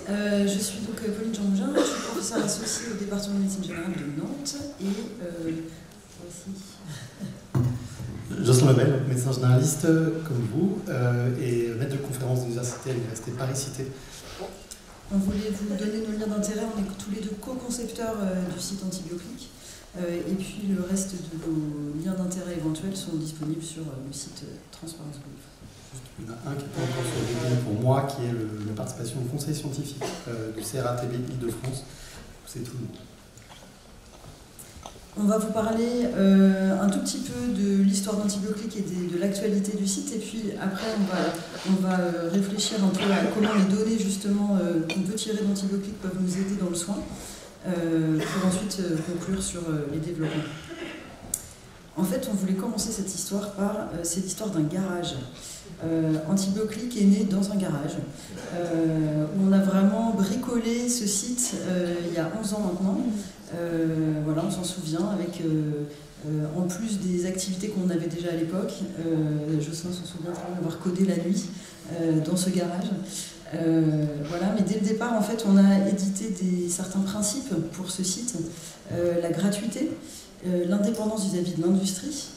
Je suis donc Pauline Jean-Mougin, je suis professeure associée au département de médecine générale de Nantes et voici. Jocelyn Lebel, médecin généraliste comme vous et maître de conférence d'université à l'université Paris-Cité. On voulait vous donner nos liens d'intérêt, on est tous les deux co-concepteurs du site Antibioclique et puis le reste de nos liens d'intérêt éventuels sont disponibles sur le site Transparence Belief. Il y en a un qui n'est pas encore sur LinkedIn pour moi, qui est la participation au conseil scientifique du CRATB Île-de-France. C'est tout. On va vous parler un tout petit peu de l'histoire d'Antibioclique et de l'actualité du site, et puis après on va réfléchir un peu à comment les données justement qu'on peut tirer d'Antibioclique peuvent nous aider dans le soin, pour ensuite conclure sur les développements. En fait, on voulait commencer cette histoire par c'est l'histoire d'un garage. Antibioclique est né dans un garage. On a vraiment bricolé ce site il y a 11 ans maintenant. Voilà, on s'en souvient, avec en plus des activités qu'on avait déjà à l'époque. Jocelyn s'en souvient très bien d'avoir codé la nuit dans ce garage. Voilà, mais dès le départ, en fait, on a édité certains principes pour ce site. La gratuité, l'indépendance vis-à-vis de l'industrie,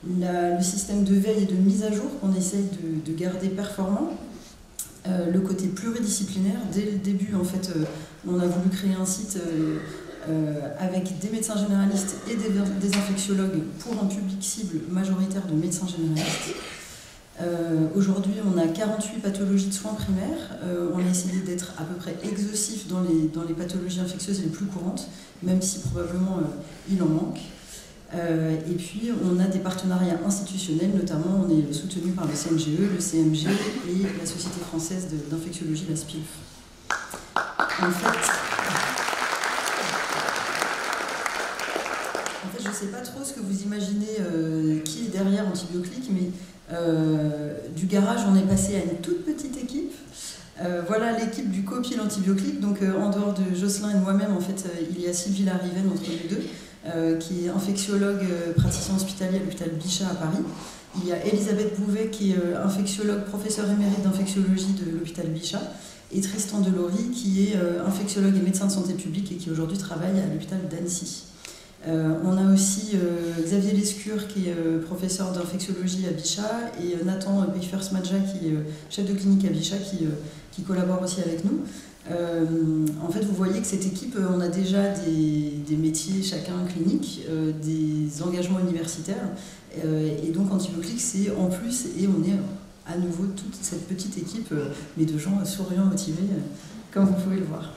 le système de veille et de mise à jour qu'on essaye de garder performant, le côté pluridisciplinaire. Dès le début, en fait, on a voulu créer un site avec des médecins généralistes et des infectiologues pour un public cible majoritaire de médecins généralistes. Aujourd'hui, on a 48 pathologies de soins primaires. On a essayé d'être à peu près exhaustif dans les pathologies infectieuses les plus courantes, même si probablement il en manque. Et puis, on a des partenariats institutionnels, notamment on est soutenu par le CNGE, le CMG et la Société française d'infectiologie, la SPILF. En fait, je ne sais pas trop ce que vous imaginez qui est derrière Antibioclique, mais du garage, on est passé à une toute petite équipe. Voilà l'équipe du COPIL Antibioclique. Donc, en dehors de Jocelyn et de moi-même, en fait, il y a Sylvie Lariven entre les deux, qui est infectiologue praticien hospitalier à l'hôpital Bichat à Paris. Il y a Elisabeth Bouvet, qui est infectiologue, professeure émérite d'infectiologie de l'hôpital Bichat, et Tristan Delory, qui est infectiologue et médecin de santé publique et qui aujourd'hui travaille à l'hôpital d'Annecy. On a aussi Xavier Lescure, qui est professeur d'infectiologie à Bichat, et Nathan Beifers-Madja, qui est chef de clinique à Bichat, qui collabore aussi avec nous. En fait, vous voyez que cette équipe, on a déjà des métiers chacun cliniques, des engagements universitaires, et donc Antibioclique, c'est en plus, et on est à nouveau toute cette petite équipe, mais de gens souriants, motivés, comme vous pouvez le voir.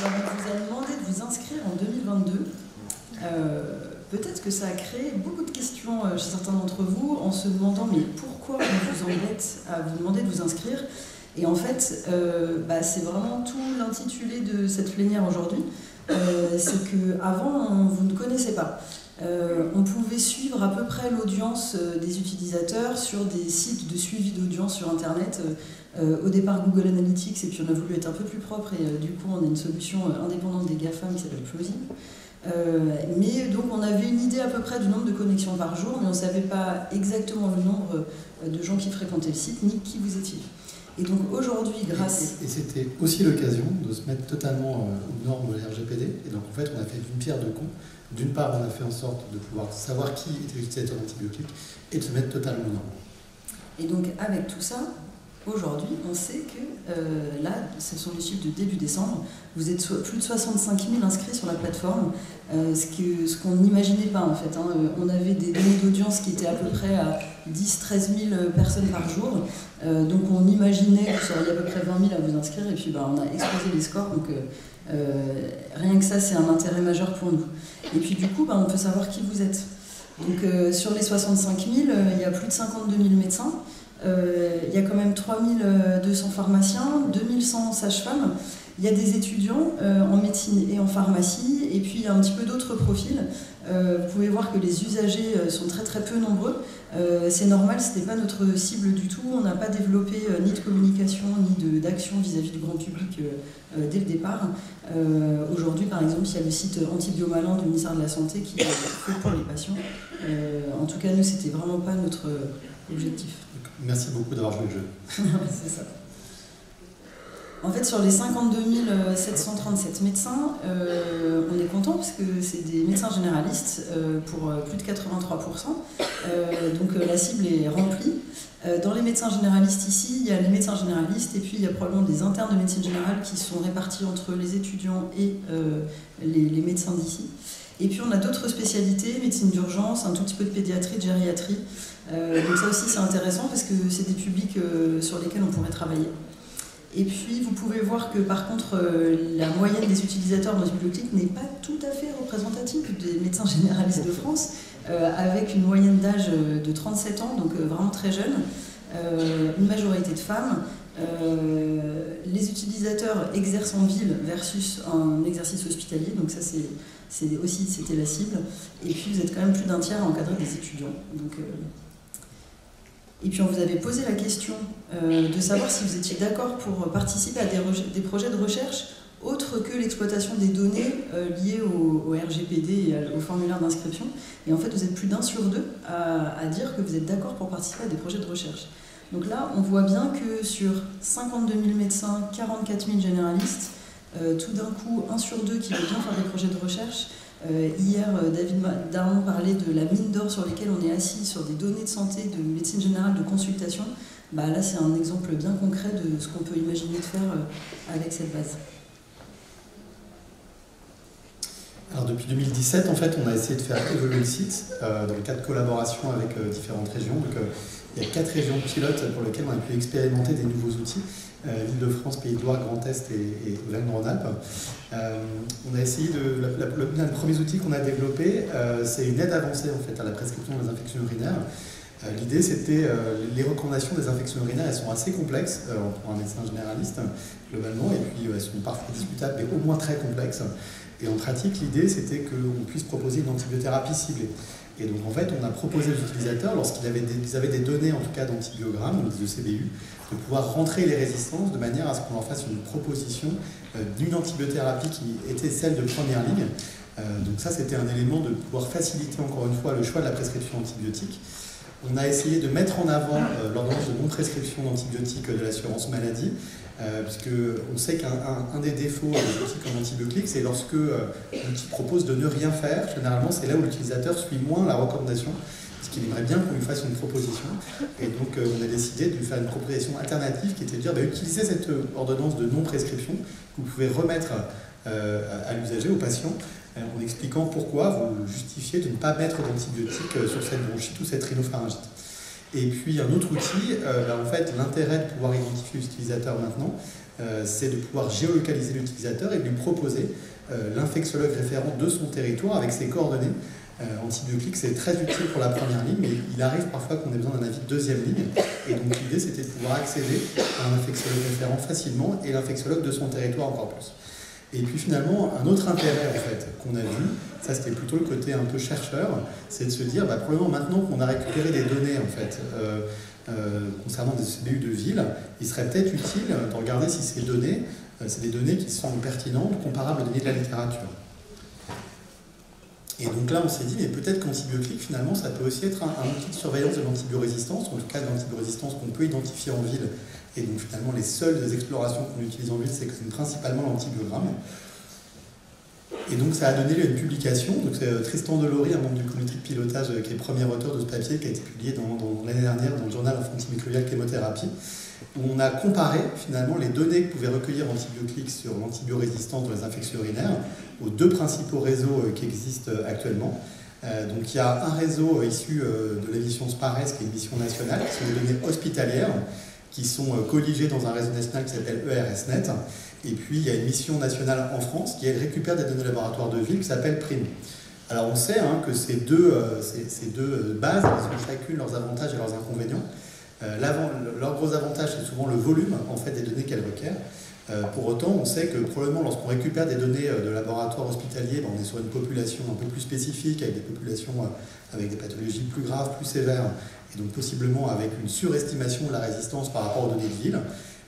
Alors, on vous a demandé de vous inscrire en 2022. Peut-être que ça a créé beaucoup de questions chez certains d'entre vous en se demandant mais pourquoi on vous embête à vous demander de vous inscrire. Et en fait, c'est vraiment tout l'intitulé de cette plénière aujourd'hui. C'est qu'avant, vous ne connaissez pas. On pouvait suivre à peu près l'audience des utilisateurs sur des sites de suivi d'audience sur Internet. Au départ Google Analytics, et puis on a voulu être un peu plus propre, et du coup on a une solution indépendante des GAFAM qui s'appelle Plausible. Mais donc on avait une idée à peu près du nombre de connexions par jour, mais on ne savait pas exactement le nombre de gens qui fréquentaient le site, ni qui vous étiez. Et donc aujourd'hui, grâce... Et c'était aussi l'occasion de se mettre totalement aux normes de la RGPD, et donc en fait on a fait d'une pierre deux coups. D'une part, on a fait en sorte de pouvoir savoir qui était l'utilisateur d'Antibioclique, et de se mettre totalement aux normes. Et donc avec tout ça, aujourd'hui, on sait que là, ce sont les chiffres de début décembre, vous êtes plus de 65 000 inscrits sur la plateforme, ce qu'on n'imaginait pas en fait. On avait des données d'audience qui étaient à peu près à 10-13 000 personnes par jour, donc on imaginait que vous seriez à peu près 20 000 à vous inscrire, et puis on a explosé les scores, donc rien que ça, c'est un intérêt majeur pour nous. Et puis du coup, on peut savoir qui vous êtes. Donc sur les 65 000, il y a plus de 52 000 médecins. Il y a quand même 3200 pharmaciens, 2100 sages-femmes, il y a des étudiants en médecine et en pharmacie, et puis il y a un petit peu d'autres profils. Vous pouvez voir que les usagers sont très très peu nombreux. C'est normal, ce n'était pas notre cible du tout. On n'a pas développé ni de communication ni d'action vis-à-vis du grand public dès le départ. Aujourd'hui, par exemple, il y a le site Antibiomalin du ministère de la Santé qui est fait pour les patients. En tout cas, nous, c'était vraiment pas notre objectif. Merci beaucoup d'avoir joué le jeu. C'est ça. En fait, sur les 52 737 médecins, on est content parce que c'est des médecins généralistes pour plus de 83%. Donc la cible est remplie. Dans les médecins généralistes ici, il y a les médecins généralistes et puis il y a probablement des internes de médecine générale qui sont répartis entre les étudiants et les médecins d'ici. Et puis on a d'autres spécialités, médecine d'urgence, un tout petit peu de pédiatrie, de gériatrie. Donc ça aussi c'est intéressant parce que c'est des publics sur lesquels on pourrait travailler. Et puis vous pouvez voir que par contre la moyenne des utilisateurs d'antibiotiques n'est pas tout à fait représentative des médecins généralistes de France, avec une moyenne d'âge de 37 ans, donc vraiment très jeune, une majorité de femmes. Les utilisateurs exercent en ville versus un exercice hospitalier, donc ça c'était la cible. Et puis vous êtes quand même plus d'un tiers à encadrer des étudiants. Donc, et puis on vous avait posé la question de savoir si vous étiez d'accord pour participer à des projets de recherche autres que l'exploitation des données liées au RGPD et au formulaire d'inscription. Et en fait, vous êtes plus d'un sur deux à dire que vous êtes d'accord pour participer à des projets de recherche. Donc là, on voit bien que sur 52 000 médecins, 44 000 généralistes, tout d'un coup, 1 sur 2 qui veut bien faire des projets de recherche. Hier, David Darmon parlait de la mine d'or sur laquelle on est assis, sur des données de santé, de médecine générale, de consultation. Bah, là, c'est un exemple bien concret de ce qu'on peut imaginer de faire avec cette base. Alors depuis 2017, en fait, on a essayé de faire évoluer le site dans le cadre de collaboration avec différentes régions. Donc, il y a 4 régions pilotes pour lesquelles on a pu expérimenter des nouveaux outils. L'Île-de-France, Pays de Loire, Grand Est et Auvergne-Rhône-Alpes. On a essayé l'un des premiers outils qu'on a développé, c'est une aide avancée en fait à la prescription des infections urinaires. L'idée c'était les recommandations des infections urinaires, elles sont assez complexes pour un médecin généraliste globalement, et puis elles sont parfois discutables, mais au moins très complexes. Et en pratique, l'idée c'était qu'on puisse proposer une antibiothérapie ciblée. Et donc en fait, on a proposé aux utilisateurs, lorsqu'ils avaient des données en tout cas d'antibiogramme, ou de CBU, de pouvoir rentrer les résistances de manière à ce qu'on leur fasse une proposition d'une antibiothérapie qui était celle de première ligne. Donc ça, c'était un élément de pouvoir faciliter encore une fois le choix de la prescription antibiotique. On a essayé de mettre en avant l'ordonnance de non-prescription d'antibiotiques de l'assurance maladie, puisqu'on sait qu'un des défauts des outils comme Antibiotics, c'est lorsque l'outil propose de ne rien faire. Généralement, c'est là où l'utilisateur suit moins la recommandation, parce qu'il aimerait bien qu'on lui fasse une proposition. Et donc, on a décidé de lui faire une proposition alternative qui était de dire utilisez cette ordonnance de non-prescription que vous pouvez remettre à l'usager, au patient, en expliquant pourquoi vous justifiez de ne pas mettre d'antibiotiques sur cette bronchite ou cette rhinopharyngite. Et puis un autre outil, en fait, l'intérêt de pouvoir identifier l'utilisateur maintenant, c'est de pouvoir géolocaliser l'utilisateur et lui proposer l'infectiologue référent de son territoire avec ses coordonnées. Antibiotics, c'est très utile pour la première ligne, mais il arrive parfois qu'on ait besoin d'un avis de deuxième ligne. Et donc l'idée, c'était de pouvoir accéder à un infectiologue référent facilement et l'infectiologue de son territoire encore plus. Et puis finalement, un autre intérêt en fait, qu'on a vu, ça c'était plutôt le côté un peu chercheur, c'est de se dire, probablement maintenant qu'on a récupéré des données en fait, concernant des CBU de ville, il serait peut-être utile de regarder si ces données, c'est des données qui sont pertinentes, comparables aux données de la littérature. Et donc là, on s'est dit, mais peut-être qu'Antibiotics, finalement, ça peut aussi être un outil de surveillance de l'antibiorésistance, en tout cas de l'antibiorésistance qu'on peut identifier en ville. Et donc finalement, les seules explorations qu'on utilise en ville, c'est principalement l'antibiogramme. Et donc ça a donné lieu à une publication. Donc c'est Tristan Delory, un membre du comité de pilotage, qui est le premier auteur de ce papier, qui a été publié l'année dernière dans le journal of antimicrobial chémothérapie, où on a comparé finalement les données que pouvait recueillir Antibiotics sur l'antibiorésistance dans les infections urinaires aux 2 principaux réseaux qui existent actuellement. Donc il y a un réseau issu de l'émission SPARES, qui est une mission nationale, qui sont des données hospitalières, qui sont colligées dans un réseau national qui s'appelle ERSNet. Et puis il y a une mission nationale en France qui récupère des données laboratoires de ville qui s'appelle PRIM. Alors on sait que ces deux bases, elles ont chacune leurs avantages et leurs inconvénients. Leur gros avantage, c'est souvent le volume en fait, des données qu'elles requièrent. Pour autant, on sait que probablement lorsqu'on récupère des données de laboratoires hospitaliers, on est sur une population un peu plus spécifique, avec des populations avec des pathologies plus graves, plus sévères, et donc possiblement avec une surestimation de la résistance par rapport aux données de ville.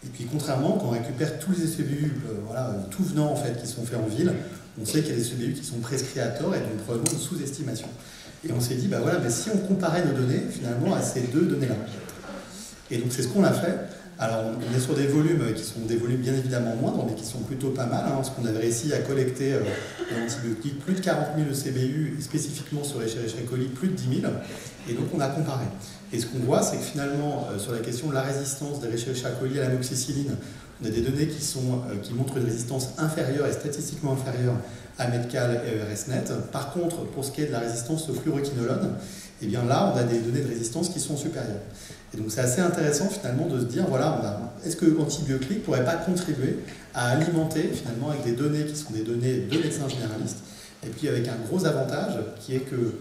Et puis contrairement, quand on récupère tous les SBU, tout venant en fait, qui sont faits en ville, on sait qu'il y a des SBU qui sont prescrits à tort et donc probablement une sous-estimation. Et on s'est dit, mais si on comparait nos données finalement à ces 2 données-là. Et donc c'est ce qu'on a fait. Alors on est sur des volumes qui sont des volumes bien évidemment moindres, mais qui sont plutôt pas mal, hein, parce qu'on avait réussi à collecter l'antibiotique plus de 40 000 ECBU, et spécifiquement sur Escherichia coli plus de 10 000, et donc on a comparé. Et ce qu'on voit, c'est que finalement, sur la question de la résistance des Escherichia coli à l'amoxicilline, on a des données qui montrent une résistance inférieure et statistiquement inférieure à Metcal et ERSnet. Par contre, pour ce qui est de la résistance au fluoroquinolone, eh bien là, on a des données de résistance qui sont supérieures. Et donc c'est assez intéressant finalement de se dire, voilà, est-ce que Antibioclick ne pourrait pas contribuer à alimenter finalement avec des données qui sont des données de médecins généralistes, et puis avec un gros avantage qui est que,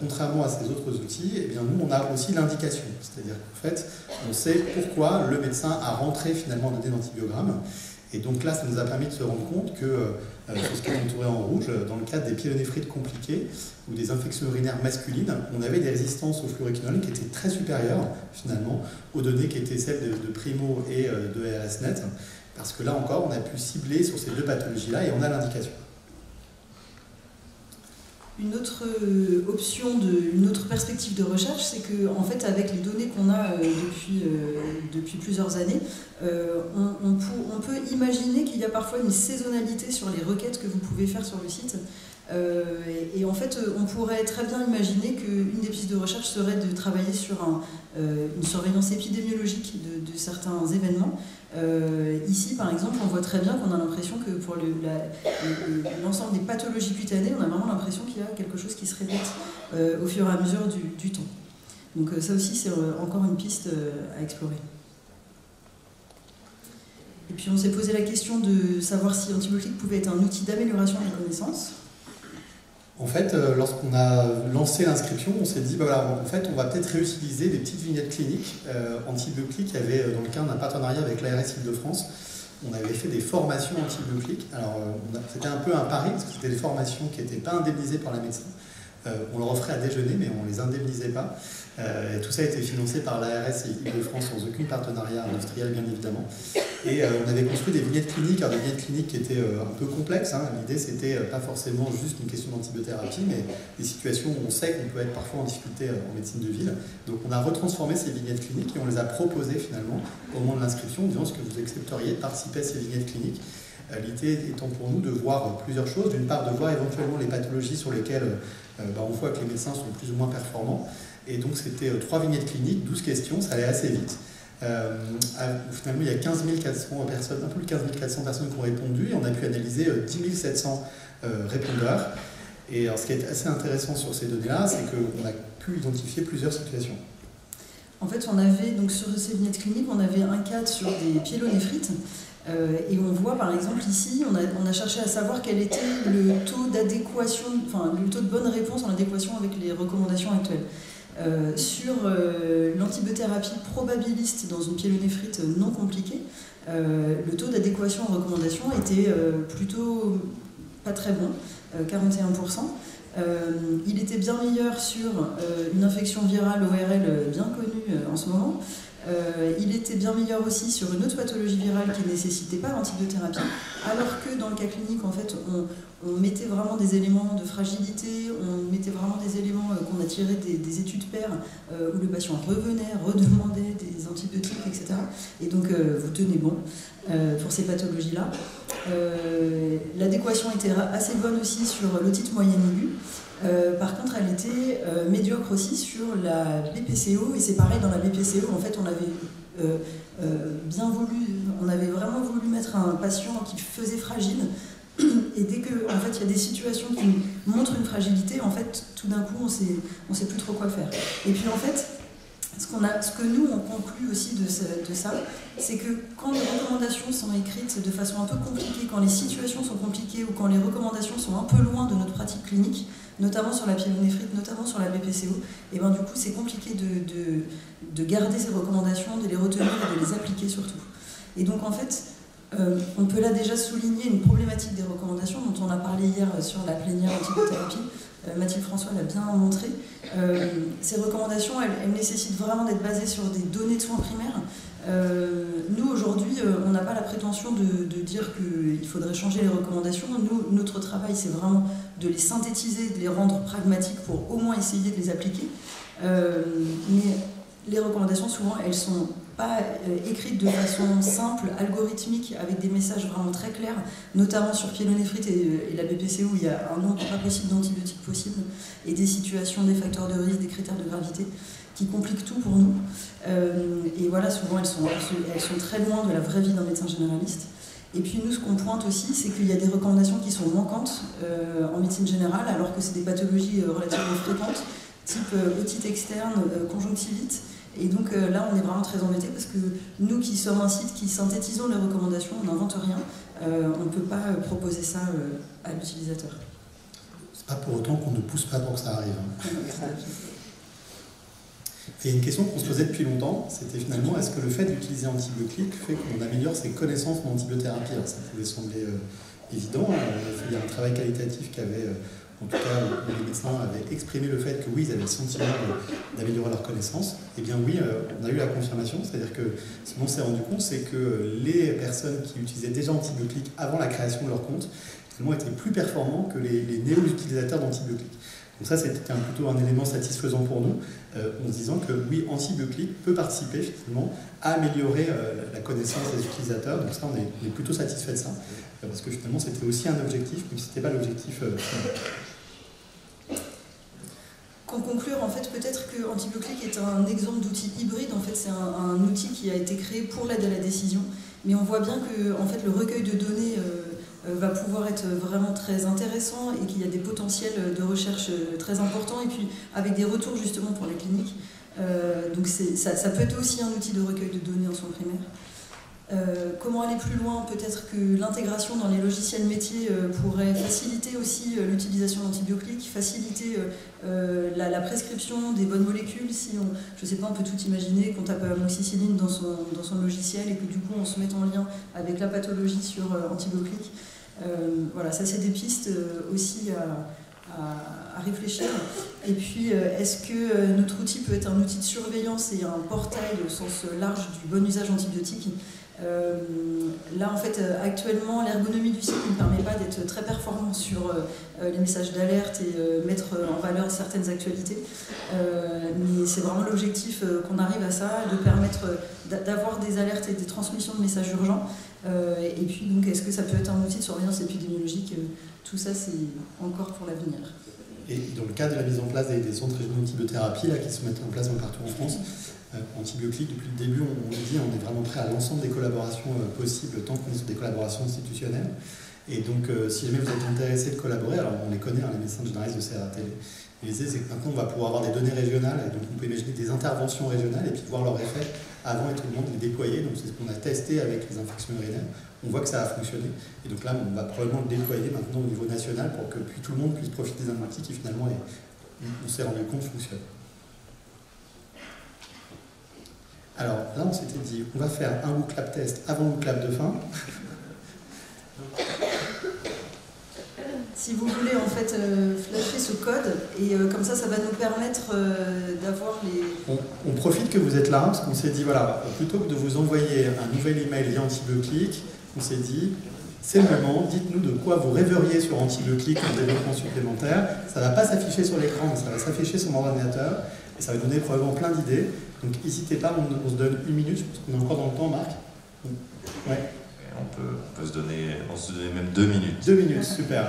contrairement à ces autres outils, eh bien nous on a aussi l'indication, c'est-à-dire qu'en fait on sait pourquoi le médecin a rentré finalement le données d'antibiogramme. Et donc là, ça nous a permis de se rendre compte que, sur ce qui est entouré en rouge, dans le cadre des pyélonéphrite compliquées ou des infections urinaires masculines, on avait des résistances au fluoroquinolone qui étaient très supérieures, finalement, aux données qui étaient celles de Primo et de ERSnet, parce que là encore, on a pu cibler sur ces deux pathologies-là et on a l'indication. Une autre option, une autre perspective de recherche, c'est qu'en fait, avec les données qu'on a depuis plusieurs années, on peut imaginer qu'il y a parfois une saisonnalité sur les requêtes que vous pouvez faire sur le site. Et en fait, on pourrait très bien imaginer qu'une des pistes de recherche serait de travailler sur une surveillance épidémiologique de certains événements. Ici, par exemple, on voit très bien qu'on a l'impression que pour l'ensemble des pathologies cutanées, on a vraiment l'impression qu'il y a quelque chose qui se répète au fur et à mesure du temps. Donc ça aussi, c'est encore une piste à explorer. Et puis on s'est posé la question de savoir si Antibioclick pouvait être un outil d'amélioration des connaissances. En fait, lorsqu'on a lancé l'inscription, on s'est dit, voilà, en fait, on va peut-être réutiliser des petites vignettes cliniques. Antibioclick avait, dans le cadre d'un partenariat avec l'ARS Île-de-France, on avait fait des formations Antibioclick. Alors, c'était un peu un pari, parce que c'était des formations qui n'étaient pas indemnisées par la médecine. On leur offrait à déjeuner, mais on ne les indemnisait pas. Et tout ça a été financé par l'ARS Île-de-France sans aucun partenariat industriel, bien évidemment. Et on avait construit des vignettes cliniques, alors des vignettes cliniques qui étaient un peu complexes. Hein. L'idée, c'était pas forcément juste une question d'antibiothérapie, mais des situations où on sait qu'on peut être parfois en difficulté en médecine de ville. Donc on a retransformé ces vignettes cliniques et on les a proposées finalement au moment de l'inscription, en disant ce que vous accepteriez de participer à ces vignettes cliniques. L'idée étant pour nous de voir plusieurs choses. D'une part, de voir éventuellement les pathologies sur lesquelles on voit que les médecins sont plus ou moins performants. Et donc c'était 3 vignettes cliniques, 12 questions, ça allait assez vite. Finalement, il y a 15 400 personnes, un peu plus de 15 400 personnes qui ont répondu, et on a pu analyser 10 700 répondeurs. Et alors, ce qui est assez intéressant sur ces données-là, c'est qu'on a pu identifier plusieurs situations. En fait, on avait, donc sur ces vignettes cliniques, on avait un cadre sur des pyélonéphrites. Et on voit par exemple ici, on a cherché à savoir quel était le taux d'adéquation, enfin le taux de bonne réponse en adéquation avec les recommandations actuelles. Sur l'antibiothérapie probabiliste dans une pyélonéphrite non compliquée, le taux d'adéquation aux recommandations était plutôt pas très bon, 41%. Il était bien meilleur sur une infection virale ORL bien connue en ce moment. Il était bien meilleur aussi sur une autre pathologie virale qui ne nécessitait pas l'antibiothérapie, alors que dans le cas clinique, en fait, on mettait vraiment des éléments de fragilité, on mettait vraiment des éléments qu'on a tirés des études paires, où le patient revenait, redemandait des antibiotiques, etc. Et donc, vous tenez bon pour ces pathologies-là. L'adéquation était assez bonne aussi sur l'otite moyenne aiguë. Par contre, elle était médiocre aussi sur la BPCO, et c'est pareil dans la BPCO. En fait, on avait vraiment voulu mettre un patient qui faisait fragile, et dès que, en fait, il y a des situations qui montrent une fragilité, en fait, tout d'un coup, on sait plus trop quoi faire. Et puis, en fait, ce que nous, on conclut aussi de ça, c'est que quand les recommandations sont écrites de façon un peu compliquée, quand les situations sont compliquées ou quand les recommandations sont un peu loin de notre pratique clinique, notamment sur la pyélonéphrite, notamment sur la BPCO, et ben du coup c'est compliqué de garder ces recommandations, de les retenir et de les appliquer surtout. Et donc en fait, on peut là déjà souligner une problématique des recommandations dont on a parlé hier sur la plénière anticothérapie. Mathilde François l'a bien montré. Ces recommandations, elles nécessitent vraiment d'être basées sur des données de soins primaires. Nous, aujourd'hui, on n'a pas la prétention de dire qu'il faudrait changer les recommandations. Nous, notre travail, c'est vraiment de les synthétiser, de les rendre pragmatiques pour au moins essayer de les appliquer. Mais les recommandations, souvent, elles sont pas écrites de façon simple, algorithmique, avec des messages vraiment très clairs, notamment sur pyélonéphrite et la BPCO, où il y a un nombre pas possible d'antibiotiques possibles, et des situations, des facteurs de risque, des critères de gravité, qui compliquent tout pour nous. Et voilà, souvent elles sont très loin de la vraie vie d'un médecin généraliste. Et puis nous, ce qu'on pointe aussi, c'est qu'il y a des recommandations qui sont manquantes en médecine générale, alors que c'est des pathologies relativement fréquentes, type otite externe, conjonctivite. Et donc là, on est vraiment très embêtés parce que nous qui sommes un site qui synthétisons les recommandations, on n'invente rien, on ne peut pas proposer ça à l'utilisateur. C'est pas pour autant qu'on ne pousse pas pour que ça arrive. Et une question qu'on se posait depuis longtemps, c'était finalement, est-ce que le fait d'utiliser Antibioclick fait qu'on améliore ses connaissances en antibiothérapie? Alors ça pouvait sembler évident, hein. Il y a un travail qualitatif qui avait, en tout cas, les médecins avaient exprimé le fait que oui, ils avaient le sentiment d'améliorer leurs connaissances. Eh bien oui, on a eu la confirmation, c'est-à-dire que ce dont on s'est rendu compte, c'est que les personnes qui utilisaient déjà Antibioclick avant la création de leur compte, finalement, étaient plus performants que les néo-utilisateurs d'Antibioclick. Donc ça, c'était plutôt un élément satisfaisant pour nous, en se disant que oui, Antibioclick peut participer finalement à améliorer la connaissance des utilisateurs. Donc ça, on est plutôt satisfait de ça, parce que finalement, c'était aussi un objectif, mais ce n'était pas l'objectif final. Pour conclure, en fait, peut-être que Antibioclick est un exemple d'outil hybride. En fait, c'est un outil qui a été créé pour l'aide à la décision, mais on voit bien que en fait, le recueil de données va pouvoir être vraiment très intéressant et qu'il y a des potentiels de recherche très importants et puis avec des retours justement pour les cliniques. Donc ça peut être aussi un outil de recueil de données en soins primaires. Comment aller plus loin? Peut-être que l'intégration dans les logiciels métiers pourrait faciliter aussi l'utilisation d'Antibioclick, faciliter la prescription des bonnes molécules. Si on, je ne sais pas, on peut tout imaginer qu'on tape amoxicilline dans son logiciel et que du coup on se met en lien avec la pathologie sur Antibioclick. Voilà, ça c'est des pistes aussi à réfléchir. Et puis, est-ce que notre outil peut être un outil de surveillance et un portail au sens large du bon usage antibiotique? Là, en fait, actuellement, l'ergonomie du site ne permet pas d'être très performant sur les messages d'alerte et mettre en valeur certaines actualités. Mais c'est vraiment l'objectif qu'on arrive à ça, de permettre d'avoir des alertes et des transmissions de messages urgents. Et puis, donc, est-ce que ça peut être un outil de surveillance épidémiologique? Tout ça, c'est encore pour l'avenir. Et dans le cadre de la mise en place des centres régionaux d'antibiothérapie qui se mettent en place partout en France, Antibioclick, depuis le début, on le dit, on est vraiment prêt à l'ensemble des collaborations possibles, tant qu'on est sur des collaborations institutionnelles. Et donc, si jamais vous êtes intéressé de collaborer, alors on les connaît, les médecins généralistes de CRAT. L'idée, c'est que maintenant, on va pouvoir avoir des données régionales, et donc on peut imaginer des interventions régionales, et puis voir leur effet avant et tout le monde les déployer. Donc, c'est ce qu'on a testé avec les infections urinaires. On voit que ça a fonctionné. Et donc là, on va probablement le déployer maintenant au niveau national pour que puis tout le monde puisse profiter d'un outil qui finalement, on s'est rendu compte, fonctionne. Alors là, on s'était dit, on va faire un Whoop Lab test avant le clap de fin. Si vous voulez en fait flasher ce code, et comme ça va nous permettre d'avoir les... On profite que vous êtes là, parce qu'on s'est dit, voilà, plutôt que de vous envoyer un nouvel email via Antibioclick, on s'est dit, c'est le moment, dites-nous de quoi vous rêveriez sur Antibioclick en développement supplémentaire. Ça ne va pas s'afficher sur l'écran, mais ça va s'afficher sur mon ordinateur, et ça va donner probablement plein d'idées. Donc n'hésitez pas, on se donne 1 minute, je pense qu'on est encore dans le temps, Marc. Ouais. On peut se donner même 2 minutes. 2 minutes, super.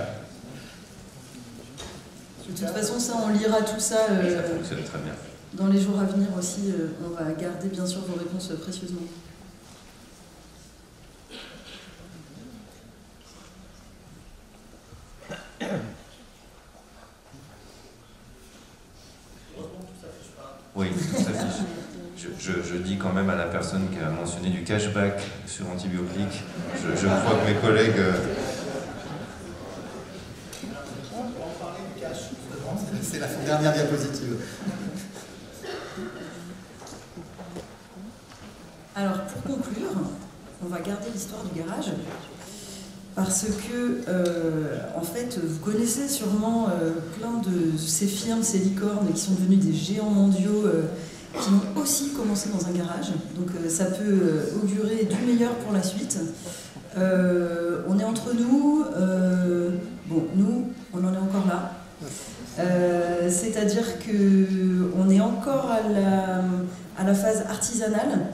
De toute façon, ça, on lira tout ça, Ça fonctionne très bien. Dans les jours à venir aussi. On va garder bien sûr vos réponses précieusement. Oui, tout s'affiche. Je dis quand même à la personne qui a mentionné du cashback sur Antibioclick, je crois que mes collègues... C'est la dernière diapositive. Alors, pour conclure, on va garder l'histoire du garage, parce que, en fait, vous connaissez sûrement plein de ces firmes, ces licornes qui sont devenues des géants mondiaux, qui ont aussi commencé dans un garage. Donc, ça peut augurer du meilleur pour la suite. On est entre nous. Bon, nous, on en est encore là. C'est-à-dire qu'on est encore à la phase artisanale.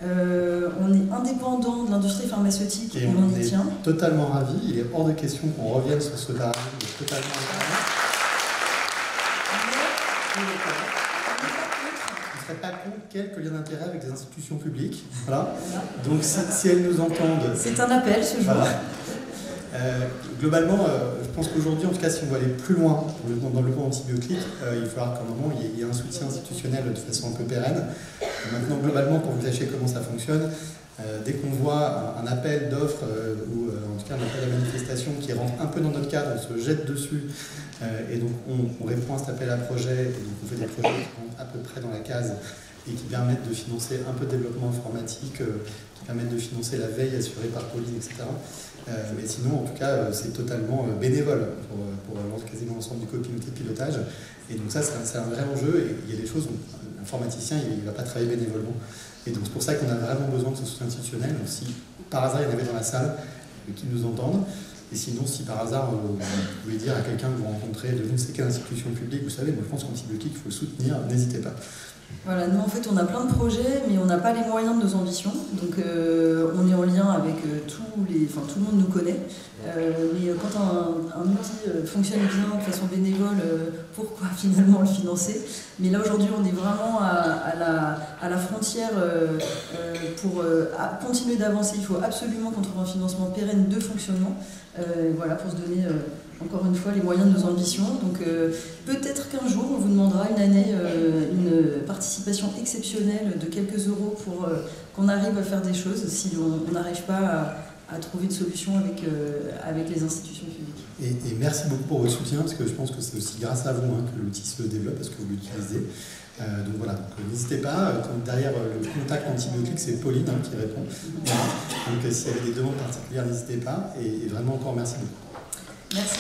On est indépendant de l'industrie pharmaceutique et on y tient. Totalement ravis. Il est hors de question qu'on revienne sur ce paradigme totalement indépendant. On ne serait pas contre quelques liens d'intérêt avec des institutions publiques. Voilà. Donc si elles nous entendent... C'est un appel ce jour. Voilà. Globalement, je pense qu'aujourd'hui, en tout cas, si on veut aller plus loin dans le développement d'Antibiocric, il va falloir qu'à un moment, il y ait un soutien institutionnel de façon un peu pérenne. Maintenant, globalement, pour vous sachiez comment ça fonctionne, dès qu'on voit un appel d'offres ou en tout cas un appel à manifestation qui rentre un peu dans notre cadre, on se jette dessus et donc on répond à cet appel à projet et donc on fait des projets qui rentrent à peu près dans la case et qui permettent de financer un peu de développement informatique, qui permettent de financer la veille assurée par Pauline, etc. Mais sinon, en tout cas, c'est totalement bénévole pour quasiment l'ensemble du comité de pilotage. Et donc ça, c'est un vrai enjeu. Et il y a des choses où l'informaticien, il ne va pas travailler bénévolement. Et donc c'est pour ça qu'on a vraiment besoin de ce soutien institutionnel. Donc si par hasard, il y en avait dans la salle qui nous entendent, et sinon, si par hasard, vous voulez dire à quelqu'un que vous rencontrez de je ne sais quelle institution publique, vous savez, moi je pense qu'Antibiocric, il faut le soutenir, n'hésitez pas. Voilà, nous en fait on a plein de projets mais on n'a pas les moyens de nos ambitions, donc on est en lien avec tout le monde nous connaît, mais quand un outil fonctionne bien de façon bénévole, pourquoi finalement le financer? Mais là aujourd'hui on est vraiment à la frontière pour continuer d'avancer. Il faut absolument qu'on trouve un financement pérenne de fonctionnement, voilà, pour se donner encore une fois les moyens de nos ambitions. Donc peut-être qu'un jour on vous demandera une année une participation exceptionnelle de quelques euros pour qu'on arrive à faire des choses si on n'arrive pas à trouver de solution avec les institutions publiques. Et merci beaucoup pour votre soutien, parce que je pense que c'est aussi grâce à vous que l'outil se développe, parce que vous l'utilisez. Donc voilà, n'hésitez pas, derrière le contact Antibiocric, c'est Pauline qui répond. Donc s'il y avait des demandes particulières, n'hésitez pas, et vraiment encore merci beaucoup. Merci.